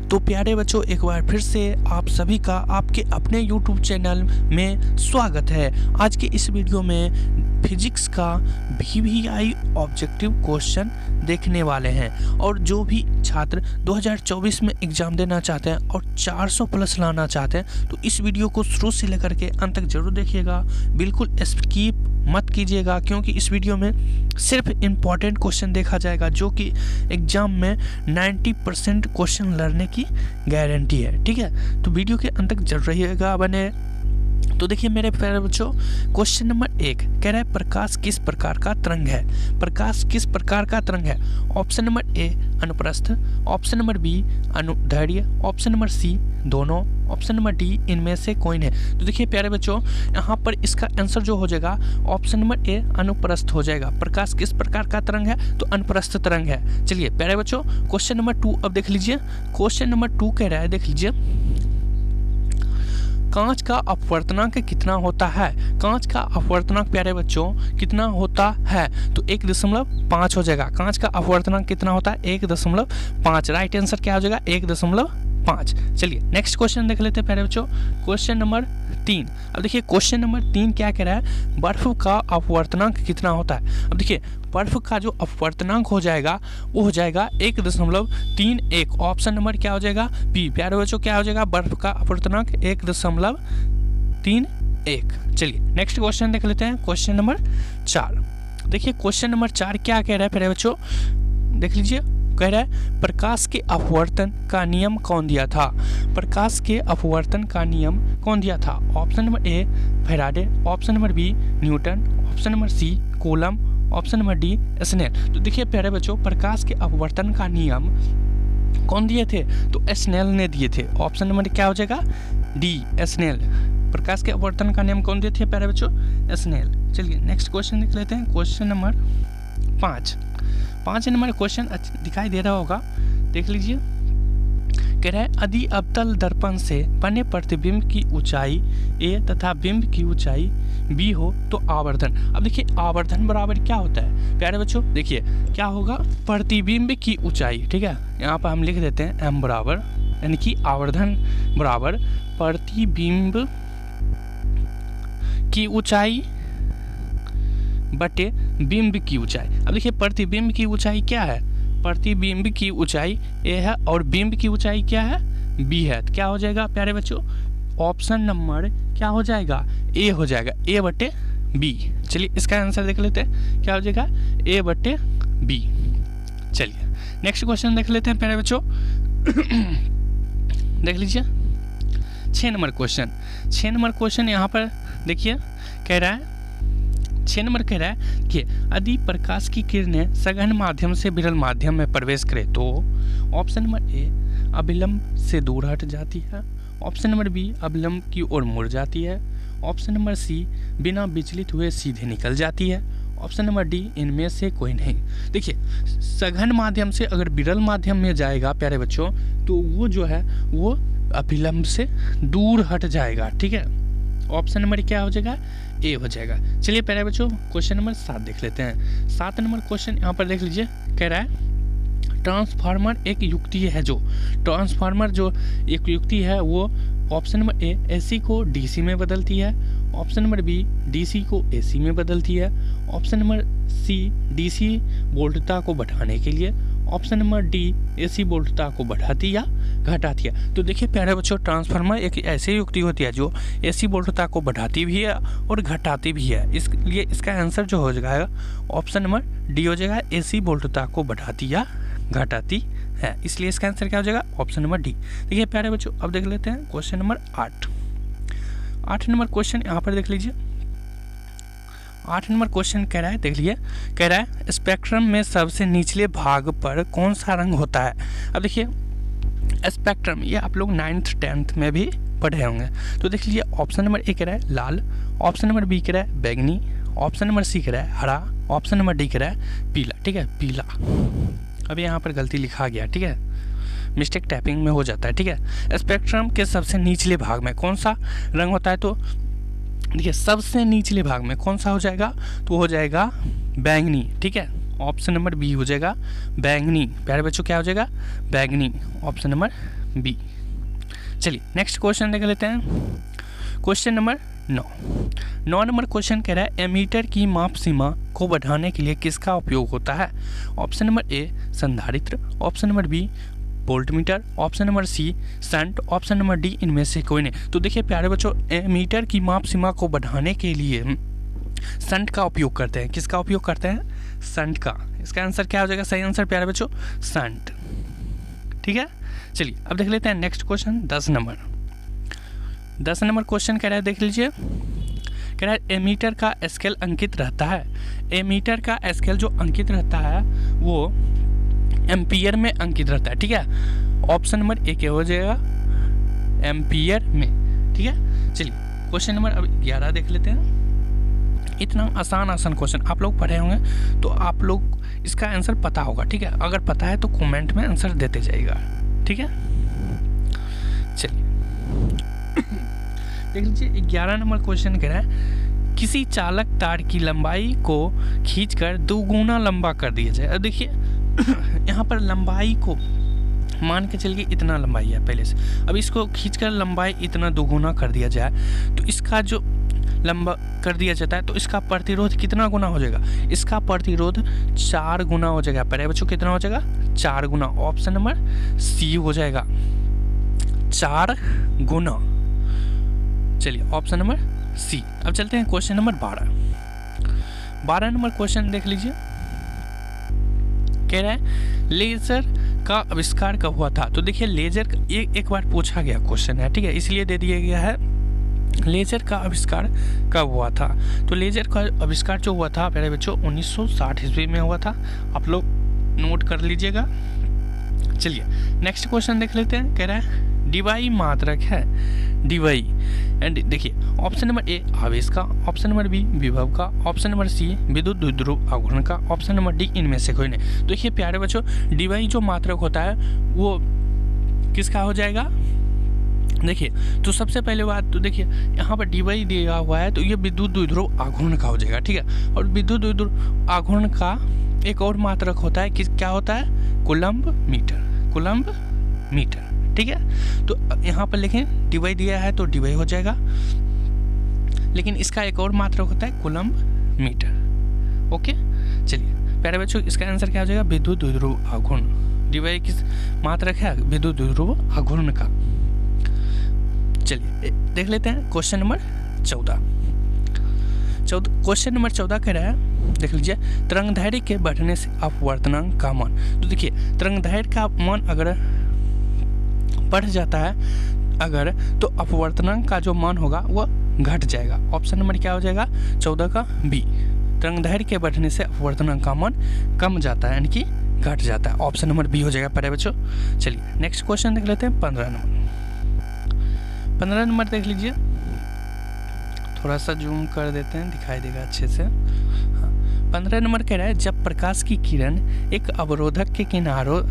तो प्यारे बच्चों, एक बार फिर से आप सभी का आपके अपने YouTube चैनल में स्वागत है। आज के इस वीडियो में फिजिक्स का VVI ऑब्जेक्टिव क्वेश्चन देखने वाले हैं और जो भी छात्र 2024 में एग्ज़ाम देना चाहते हैं और 400 प्लस लाना चाहते हैं तो इस वीडियो को शुरू से लेकर के अंत तक जरूर देखिएगा, बिल्कुल स्किप मत कीजिएगा, क्योंकि इस वीडियो में सिर्फ इम्पॉर्टेंट क्वेश्चन देखा जाएगा जो कि एग्जाम में 90% क्वेश्चन लड़ने की गारंटी है। ठीक है, तो वीडियो के अंत तक जरूर रहिएगा बने। तो देखिए मेरे प्यारे बच्चों, क्वेश्चन नंबर 1 कह रहा है प्रकाश किस प्रकार का तरंग है। प्रकाश किस प्रकार का तरंग है? ऑप्शन नंबर ए अनुप्रस्थ, ऑप्शन नंबर बी अनुदैर्ध्य, ऑप्शन नंबर सी दोनों, ऑप्शन नंबर डी इनमें से कोई नहीं। तो देखिए प्यारे बच्चों, यहाँ पर इसका आंसर जो हो जाएगा ऑप्शन नंबर ए अनुप्रस्थ हो जाएगा। प्रकाश किस प्रकार का तरंग है? तो अनुप्रस्थ तरंग है। चलिए प्यारे बच्चों, क्वेश्चन नंबर 2 अब देख लीजिए। क्वेश्चन नंबर 2 कह रहा है, देख लीजिए, कांच का अपवर्तनांक कितना होता है? कांच का अपवर्तनांक प्यारे बच्चों कितना होता है? तो 1.5 हो जाएगा। कांच का अपवर्तनांक कितना होता है? 1.5। राइट आंसर क्या हो जाएगा? 1.5। चलिए नेक्स्ट क्वेश्चन देख लेते हैं प्यारे बच्चों। Question number 3। अब देखिए क्वेश्चन नंबर 3 क्या कह रहा है? बर्फ का अपवर्तनांक कितना होता है? अब देखिए बर्फ का जो अपवर्तनांक हो जाएगा वो हो जाएगा 1.31। ऑप्शन नंबर क्या हो जाएगा? बी। प्यारे बच्चों क्या हो जाएगा? बर्फ का अपवर्तनांक 1.31। चलिए नेक्स्ट क्वेश्चन देख लेते हैं। Question number 4। देखिए क्वेश्चन नंबर 4 क्या कह रहा है प्यारे बच्चों, देख लीजिए। कह रहा है प्रकाश के अपवर्तन का नियम कौन दिया था? प्रकाश के अपवर्तन का नियम कौन दिया था? Option number A Faraday, option number B Newton, option number C Coulomb, option number D Snell. तो देखिए प्यारे बच्चों, प्रकाश के अपवर्तन का नियम कौन दिए थे? तो स्नेल ने दिए थे। ऑप्शन नंबर क्या हो जाएगा? D snail. प्रकाश के अपवर्तन का नियम कौन दिए थे प्यारे बच्चों? स्नेल। चलिए नेक्स्ट क्वेश्चन देख लेते हैं। क्वेश्चन नंबर 5 नंबर क्वेश्चन दिखाई दे रहा होगा, देख लीजिए। कह रहा है यदि अवतल दर्पण से बने प्रतिबिंब की ऊंचाई ए तथा बिंब की ऊंचाई बी हो तो आवर्धन। अब देखिए आवर्धन बराबर क्या होता है प्यारे बच्चों? देखिए क्या होगा? प्रतिबिंब की ऊंचाई। ठीक है, यहाँ पर हम लिख देते हैं एम बराबर, यानी कि आवर्धन बराबर प्रतिबिंब की ऊंचाई बटे बिंब की ऊंचाई। अब देखिए प्रतिबिंब की ऊंचाई क्या है? प्रतिबिंब की ऊंचाई ए है और बिंब की ऊंचाई क्या है? बी है। तो क्या हो जाएगा प्यारे बच्चों? ऑप्शन नंबर क्या हो जाएगा? ए हो जाएगा, ए बटे बी। चलिए इसका आंसर देख लेते हैं, क्या हो जाएगा? ए बटे बी। चलिए नेक्स्ट क्वेश्चन देख लेते हैं प्यारे बच्चों। देख लीजिए 6 नंबर क्वेश्चन यहाँ पर देखिए कह रहा है, 6 नंबर कह रहा है कि यदि प्रकाश की किरणें सघन माध्यम से विरल माध्यम में प्रवेश करे तो ऑप्शन नंबर ए अभिलंब से दूर हट जाती है, ऑप्शन नंबर बी अभिलंब की ओर मुड़ जाती है, ऑप्शन नंबर सी बिना विचलित हुए सीधे निकल जाती है, ऑप्शन नंबर डी इनमें से कोई नहीं। देखिए सघन माध्यम से अगर विरल माध्यम में जाएगा प्यारे बच्चों तो वो जो है वो अभिलंब से दूर हट जाएगा। ठीक है, ऑप्शन नंबर क्या हो जाएगा? ए हो जाएगा। चलिए प्यारे बच्चों क्वेश्चन नंबर 7 देख लेते हैं। 7 नंबर क्वेश्चन यहाँ पर देख लीजिए, कह रहा है ट्रांसफार्मर एक युक्ति है जो ट्रांसफार्मर जो एक युक्ति है वो ऑप्शन नंबर ए एसी को डीसी में बदलती है, ऑप्शन नंबर बी डीसी को एसी में बदलती है, ऑप्शन नंबर सी डीसी वोल्टता को बढ़ाने के लिए, ऑप्शन नंबर डी एसी वोल्टता को बढ़ाती या घटाती है। तो देखिए प्यारे बच्चों, ट्रांसफार्मर एक ऐसी युक्ति होती है जो एसी वोल्टता को बढ़ाती भी है और घटाती भी है। इसलिए इसका आंसर जो हो जाएगा ऑप्शन नंबर डी हो जाएगा, एसी वोल्टता को बढ़ाती या घटाती है। इसलिए इसका आंसर क्या हो जाएगा? Option number D. देखिए प्यारे बच्चों अब देख लेते हैं क्वेश्चन नंबर 8 नंबर क्वेश्चन यहाँ पर देख लीजिए। 8 नंबर क्वेश्चन कह रहा है, देख लीजिए, कह रहा है स्पेक्ट्रम में सबसे निचले भाग पर कौन सा रंग होता है? अब देखिए स्पेक्ट्रम ये आप लोग 9th 10th में भी पढ़े होंगे। तो देख लीजिए ऑप्शन नंबर ए कह रहा है लाल, ऑप्शन नंबर बी कह रहा है बैगनी, ऑप्शन नंबर सी कह रहा है हरा, ऑप्शन नंबर डी कह रहा है पीला। ठीक है, पीला। अभी यहाँ पर गलती लिखा गया, ठीक है, मिस्टेक टाइपिंग में हो जाता है। ठीक है, स्पेक्ट्रम के सबसे निचले भाग में कौन सा रंग होता है? तो देखिए सबसे निचले भाग में कौन सा हो जाएगा? तो हो जाएगा बैंगनी। ठीक है, ऑप्शन नंबर बी हो जाएगा बैंगनी। प्यारे बच्चों क्या हो जाएगा? बैंगनी। Option number B. चलिए नेक्स्ट क्वेश्चन देख लेते हैं। क्वेश्चन नंबर 9 नंबर क्वेश्चन कह रहा है एमीटर की माप सीमा को बढ़ाने के लिए किसका उपयोग होता है? ऑप्शन नंबर ए संधारित्र, option number B voltmeter, option number C shunt, option number D इनमें से कोई नहीं। तो देखिए प्यारे बच्चों, एमीटर की माप सीमा को बढ़ाने के लिए शंट का उपयोग करते हैं। किसका उपयोग करते हैं? शंट का। इसका आंसर क्या हो जाएगा? सही आंसर प्यारे बच्चों शंट। ठीक है, चलिए अब देख लेते हैं नेक्स्ट क्वेश्चन 10 नंबर क्वेश्चन कह रहा है, देख लीजिए, कह रहा है एमीटर का स्केल अंकित रहता है। एमीटर का स्केल जो अंकित रहता है वो एम्पियर में अंकित रहता है। ठीक है, ऑप्शन नंबर ए क्या हो जाएगा? एम्पियर में। ठीक है, चलिए क्वेश्चन नंबर अब 11 देख लेते हैं। इतना आसान क्वेश्चन आप लोग पढ़े होंगे तो आप लोग इसका आंसर पता होगा। ठीक है, अगर पता है तो कमेंट में आंसर देते जाइएगा। ठीक है, चलिए देख लीजिए 11 नंबर क्वेश्चन कह रहा है किसी चालक तार की लंबाई को खींचकर 2 गुना लंबा कर दिया जाए। अब देखिए यहाँ पर लंबाई को मान के चलिए इतना लंबाई है पहले से, अब इसको खींचकर लंबाई इतना 2 गुना कर दिया जाए तो इसका जो लंबा कर दिया जाता है तो इसका प्रतिरोध कितना गुना हो जाएगा? इसका प्रतिरोध 4 गुना हो जाएगा। पहले बच्चों कितना हो जाएगा? 4 गुना। ऑप्शन नंबर सी हो जाएगा 4 गुना। चलिए ऑप्शन नंबर सी। अब चलते हैं क्वेश्चन नंबर 12 नंबर क्वेश्चन देख लीजिए, कह रहा है लेजर का आविष्कार कब हुआ था? तो देखिए लेजर एक बार पूछा गया क्वेश्चन है, ठीक है, इसलिए दे दिया गया है लेजर का आविष्कार कब हुआ था। तो लेजर का आविष्कार जो हुआ था प्यारे बच्चों 1960 ईस्वी में हुआ था। आप लोग नोट कर लीजिएगा। चलिए नेक्स्ट क्वेश्चन देख लेते हैं, कह रहा है डिवाई मात्रक है। डिवाई एंड देखिए ऑप्शन नंबर ए आवेश का, ऑप्शन नंबर बी विभव का, ऑप्शन नंबर सी विद्युत द्विध्रुव आघूर्ण का, ऑप्शन नंबर डी इनमें से कोई नहीं। तो देखिए प्यारे बच्चों डिवाई जो मात्रक होता है वो किसका हो जाएगा? देखिए तो सबसे पहले बात तो देखिए यहाँ पर डिवाई दिया हुआ है तो ये विद्युत द्विध्रुव आघूर्ण का हो जाएगा। ठीक है, और विद्युत द्विध्रुव आघूर्ण का एक और मात्रक होता है, क्या होता है? Coulomb metre. ठीक है, तो यहाँ पर लेकिन डिवाई दिया है तो डिवाई हो जाएगा, लेकिन इसका एक और मात्रक होता है कूलम्ब मीटर। ओके, चलिए प्यारे बच्चों इसका आंसर क्या हो जाएगा? विद्युत द्विध्रुव आघूर्ण। डिवाई किस मात्रक है? विद्युत द्विध्रुव आघूर्ण का। चलिए देख लेते हैं क्वेश्चन नंबर 14। क्वेश्चन नंबर 14 कह रहा है, देख लीजिए, तरंगदैर्घ्य के बढ़ने से अपवर्तनांक का मान। तो देखिए तरंगदैर्घ्य का मान अगर बढ़ जाता है अगर तो अपवर्तनांक का जो मान होगा वह घट जाएगा। ऑप्शन नंबर क्या हो जाएगा? 14 का बी। तरंगदैर्घ्य के बढ़ने से अपवर्तनांक का मान कम जाता है यानी कि घट जाता है। ऑप्शन नंबर बी हो जाएगा प्यारे बच्चों। चलिए नेक्स्ट क्वेश्चन देख लेते हैं 15 नंबर देख लीजिए, थोड़ा सा जूम कर देते हैं दिखाई देगा अच्छे से। हाँ, 15 नंबर कह रहा है जब प्रकाश की किरण एक अवरोधक के किनारों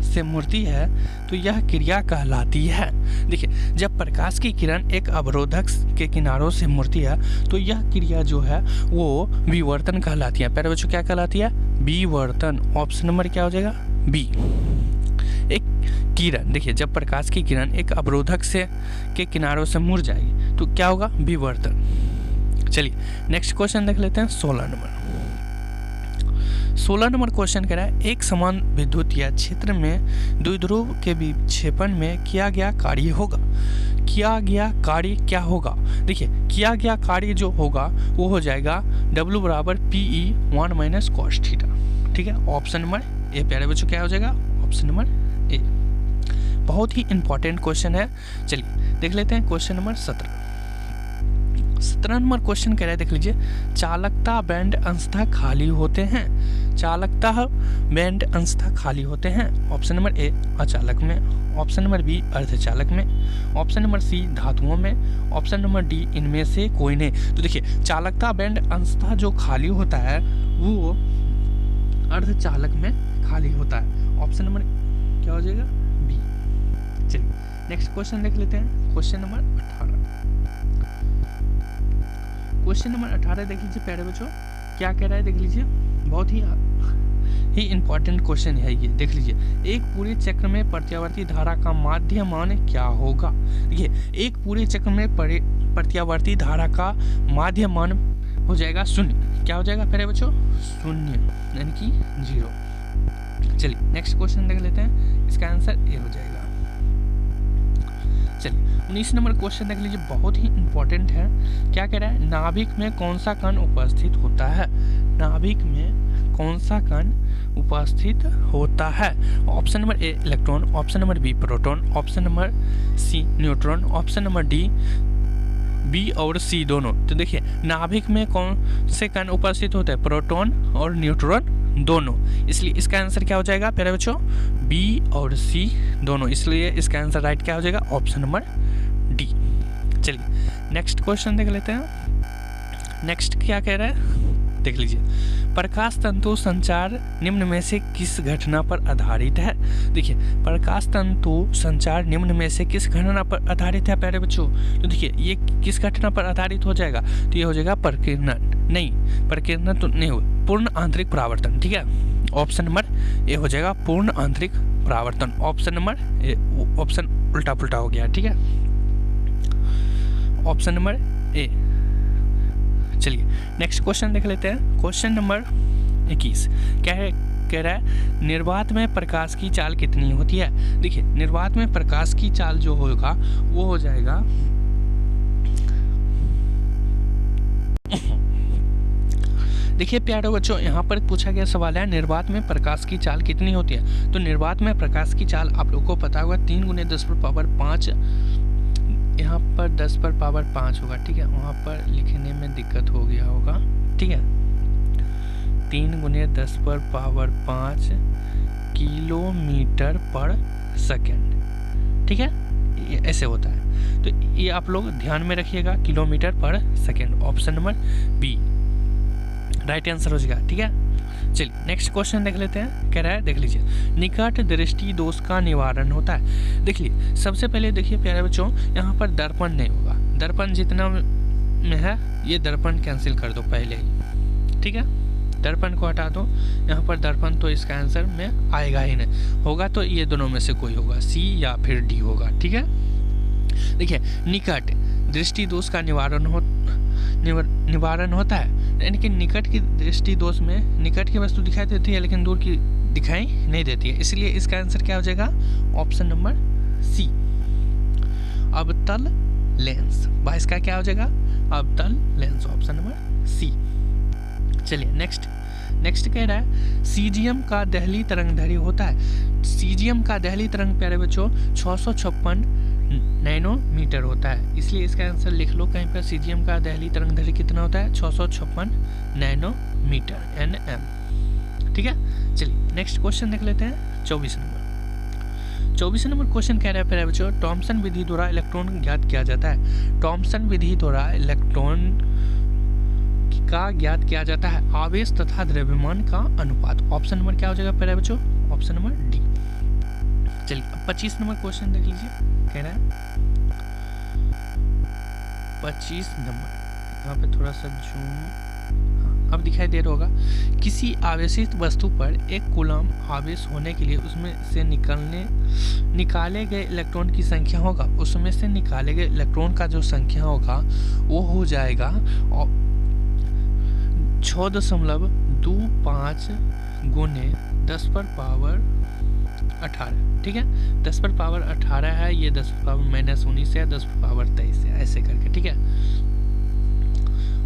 से मुड़ती है तो यह क्रिया कहलाती है। देखिए जब प्रकाश की किरण एक अवरोधक के किनारों से मुड़ती है तो यह क्रिया जो है वो विवर्तन कहलाती है। पहले बच्चों क्या कहलाती है? विवर्तन। ऑप्शन नंबर क्या हो जाएगा? बी। एक किरण, देखिए जब प्रकाश की किरण एक अवरोधक से के किनारों से मुड़ जाएगी तो क्या होगा? विवर्तन। चलिए नेक्स्ट क्वेश्चन देख लेते हैं 16 नंबर क्वेश्चन कह रहा है एक समान विद्युत या क्षेत्र में द्विध्रुव के विक्षेपण में किया गया कार्य होगा। किया गया कार्य क्या होगा? देखिए किया गया कार्य जो होगा वो हो जाएगा W बराबर PE 1 - cos थीटा। ठीक है, ऑप्शन नंबर ए प्यारे बच्चों क्या हो जाएगा? ऑप्शन नंबर ए। बहुत ही इंपॉर्टेंट क्वेश्चन है। चलिए देख लेते हैं क्वेश्चन नंबर 17 नंबर क्वेश्चन कह रहा है, देख लीजिए, चालकता बैंड अंशतः खाली होते हैं। चालकता बैंड अंशतः खाली होते हैं। ऑप्शन नंबर ए अचालक में, ऑप्शन नंबर बी अर्धचालक में, ऑप्शन नंबर सी धातुओं में, ऑप्शन नंबर डी इनमें से कोई नहीं। तो देखिए चालकता बैंड अंशतः जो खाली होता है वो अर्धचालक में खाली होता है। ऑप्शन नंबर क्या हो जाएगा? बी। चलिए नेक्स्ट क्वेश्चन देख लेते हैं क्वेश्चन नंबर 18। क्वेश्चन नंबर 18 देख लीजिए प्यारे बच्चों क्या कह रहा है, देख लीजिए, बहुत ही ही इंपॉर्टेंट क्वेश्चन है ये, देख लीजिए। एक पूरे चक्र में प्रत्यावर्ती धारा का माध्य मान क्या होगा? देखिए, एक पूरे चक्र में प्रत्यावर्ती धारा का माध्य मान हो जाएगा 0। क्या हो जाएगा प्यारे बच्चों? 0, यानी कि 0। चलिए नेक्स्ट क्वेश्चन देख लेते हैं, इसका आंसर ए हो जाएगा। चलिए 19 नंबर क्वेश्चन देख लीजिए, बहुत ही इंपॉर्टेंट है। क्या कह रहा है? नाभिक में कौन सा कण उपस्थित होता है? नाभिक में कौन सा कण उपस्थित होता है? Option number A electron, option number B proton, option number C neutron, option number D B और सी दोनों। तो देखिए, नाभिक में कौन से कण उपस्थित होते हैं? प्रोटॉन और न्यूट्रॉन दोनों। इसलिए इसका आंसर क्या हो जाएगा प्यारे बच्चों? बी और सी दोनों। इसलिए इसका आंसर राइट क्या हो जाएगा? Option number D. चलिए नेक्स्ट क्वेश्चन देख लेते हैं। नेक्स्ट क्या कह रहा है, देख लीजिए। प्रकाश तंतु संचार निम्न में से किस घटना पर आधारित है? देखिए, प्रकाश तंतु संचार निम्न में से किस घटना पर आधारित है प्यारे बच्चों? तो देखिए, ये किस घटना पर आधारित हो जाएगा? तो ये हो जाएगा प्रकीर्णन। नहीं, प्रकीर्णन तो नहीं हो, पूर्ण आंतरिक परावर्तन। ठीक है, ऑप्शन नंबर ए हो जाएगा पूर्ण आंतरिक परावर्तन। ऑप्शन नंबर ए, ऑप्शन उल्टा पुल्टा हो गया। ठीक है, ऑप्शन नंबर ए। चलिए नेक्स्ट क्वेश्चन देख लेते हैं। क्वेश्चन नंबर 21 क्या है? कह रहा है निर्वात में प्रकाश की चाल कितनी होती है? देखिए, निर्वात में प्रकाश की चाल जो होगा वो हो जाएगा देखिए प्यारे बच्चों, यहाँ पर पूछा गया सवाल है निर्वात में प्रकाश की चाल कितनी होती है। तो निर्वात में प्रकाश की चाल आप लोगों को पता होगा 3 × 10⁵ यहाँ पर 10⁵ होगा। ठीक है, वहाँ पर लिखने में दिक्कत हो गया होगा। ठीक है, 3 × 10⁵ किलोमीटर पर सेकेंड। ठीक है, ये ऐसे होता है। तो ये आप लोग ध्यान में रखिएगा, किलोमीटर पर second. Option number B right answer हो जाएगा। ठीक है, चलिए नेक्स्ट क्वेश्चन देख लेते हैं। कह रहा है, देख लीजिए, निकट दृष्टि दोष का निवारण होता है। देखिए, सबसे पहले देखिए प्यारे बच्चों, यहाँ पर दर्पण नहीं होगा। दर्पण जितना में है ये दर्पण कैंसिल कर दो पहले ही। ठीक है, दर्पण को हटा दो। यहाँ पर दर्पण तो इसका आंसर में आएगा ही नहीं। होगा तो ये दोनों में से कोई होगा, सी या फिर डी होगा। ठीक है, देखिए, निकट दृष्टि दोष का निवारण होता है, यानी कि निकट की दृष्टि दोष में निकट की वस्तु दिखाई देती है लेकिन दूर की दिखाई नहीं देती है। इसलिए इसका आंसर क्या हो जाएगा? ऑप्शन नंबर सी अवतल लेंस। भाई इसका क्या हो जाएगा? अवतल लेंस। ऑप्शन नंबर सी। चलिए नेक्स्ट कह रहा है सीजियम का दहली तरंगधैर्य होता है। सीजियम का दहली तरंग प्यारे बच्चों 656 नैनोमीटर होता है। इसलिए इसका आंसर लिख लो कहीं पर, सीजियम का दहली तरंगधैर्य कितना होता है? 656 नैनोमीटर NM। ठीक है, चलिए नेक्स्ट क्वेश्चन देख लेते हैं। 24 नंबर क्वेश्चन कह रहा है प्यारे बच्चों, थॉमसन विधि द्वारा इलेक्ट्रॉन ज्ञात किया जाता है। थॉमसन विधि द्वारा इलेक्ट्रॉन का ज्ञात किया जाता है आवेश तथा द्रव्यमान का अनुपात। ऑप्शन नंबर क्या हो जाएगा प्यारे बच्चों? Option number D. चलिए अब 25 नंबर क्वेश्चन देख लीजिए। कह रहा है 25 नंबर, यहाँ पे थोड़ा सा जूम अब दिखाई दे रहा होगा। किसी आवेशित वस्तु पर 1 कूलम आवेश होने के लिए उसमें से निकाले गए इलेक्ट्रॉन की संख्या होगा, उसमें से निकाले गए इलेक्ट्रॉन का जो संख्या होगा वो हो जाएगा 6.25 × 10⁻18। ठीक है, 10⁻18 है, ये 10⁻−19 है, 10⁻23 है, ऐसे करके। ठीक है,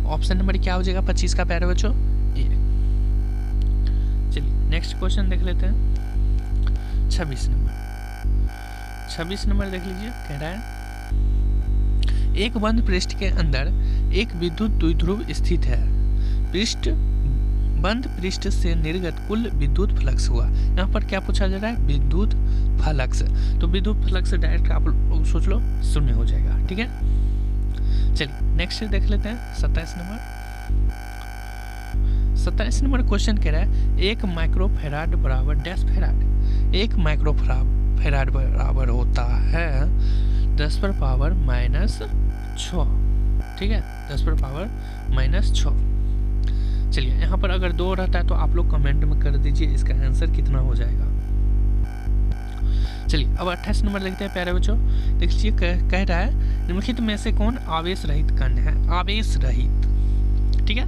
ऑप्शन नंबर क्या हो जाएगा 25 का प्यारे बच्चों? ये। चलिए नेक्स्ट क्वेश्चन देख लेते हैं। 26 नंबर देख लीजिए। कह रहा है एक बंद पृष्ठ के अंदर एक विद्युत द्विध्रुव स्थित है। बंद पृष्ठ से निर्गत कुल विद्युत फ्लक्स हुआ। यहाँ पर क्या पूछा जा रहा है? विद्युत फ्लक्स। तो विद्युत फ्लक्स डायरेक्ट आप लोग सोच लो 0 हो जाएगा। ठीक है, चलिए नेक्स्ट देख लेते हैं। 27 नंबर क्वेश्चन कह रहा है 1 माइक्रोफैराड बराबर डैश फैराड। 1 माइक्रोफैराड बराबर होता है 10⁻⁻6। ठीक है, 10⁻⁻6। चलिए यहाँ पर अगर 2 रहता है तो आप लोग कमेंट में कर दीजिए इसका आंसर कितना हो जाएगा। चलिए अब 28 नंबर लिखते हैं प्यारे बच्चों। देख लीजिए कह रहा है निम्नलिखित में से कौन आवेश रहित कण है। आवेश रहित, ठीक है,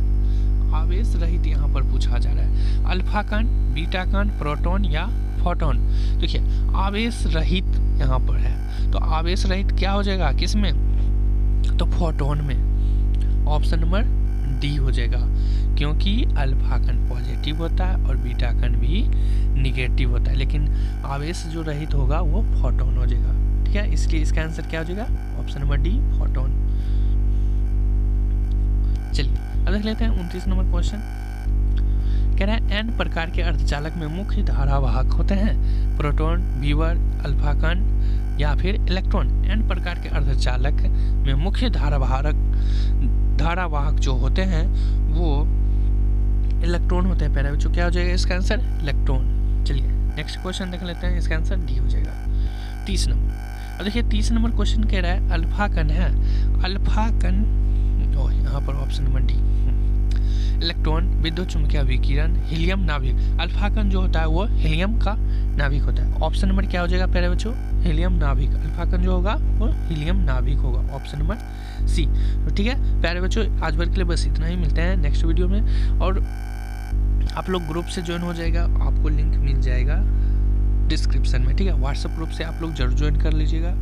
आवेश रहित यहाँ पर पूछा जा रहा है। अल्फा कण, बीटा कण, प्रोटॉन या फोटोन। देखिए आवेश रहित यहाँ पर है, तो आवेश रहित क्या हो जाएगा किसमें, तो फोटोन में। ऑप्शन नंबर डी हो जाएगा, क्योंकि अल्फा कण पॉजिटिव होता है और बीटा कण भी निगेटिव होता है, लेकिन आवेश जो रहित होगा वो फोटोन हो जाएगा, ठीक है। इसलिए इसका आंसर क्या हो जाएगा, ऑप्शन नंबर डी फोटोन। चलिए अब देख लेते हैं 29 नंबर क्वेश्चन। कह रहा है एन प्रकार के अर्धचालक में मुख्य धारावाहक होते हैं, प्रोटॉन, व्हीवर, अल्फा कण या फिर इलेक्ट्रॉन। एन प्रकार के अर्धचालक में मुख्य धारावाहक जो होते हैं वो इलेक्ट्रॉन होते हैं। प्यारे बच्चों क्या हो जाएगा इसका आंसर, इलेक्ट्रॉन। चलिए नेक्स्ट क्वेश्चन देख लेते हैं, इसका आंसर डी हो जाएगा 30 नंबर। अब देखिए 30 नंबर क्वेश्चन कह रहा है अल्फा कण है, अल्फा कण यहाँ पर ऑप्शन नंबर डी, इलेक्ट्रॉन, विद्युत चुम्बकीय विकिरण, हीलियम नाभिक। अल्फा कण जो होता है वो हीलियम का नाभिक होता है। ऑप्शन नंबर क्या हो जाएगा प्यारे बच्चों, हीलियम नाभिक। अल्फा कण जो होगा वो हीलियम नाभिक होगा, ऑप्शन नंबर सी। तो ठीक है प्यारे बच्चों, आज भर के लिए बस इतना ही, मिलते हैं नेक्स्ट वीडियो में। और आप लोग ग्रुप से ज्वाइन हो जाएगा, आपको लिंक मिल जाएगा डिस्क्रिप्शन में, ठीक है। व्हाट्सएप ग्रुप से आप लोग जरूर ज्वाइन कर लीजिएगा।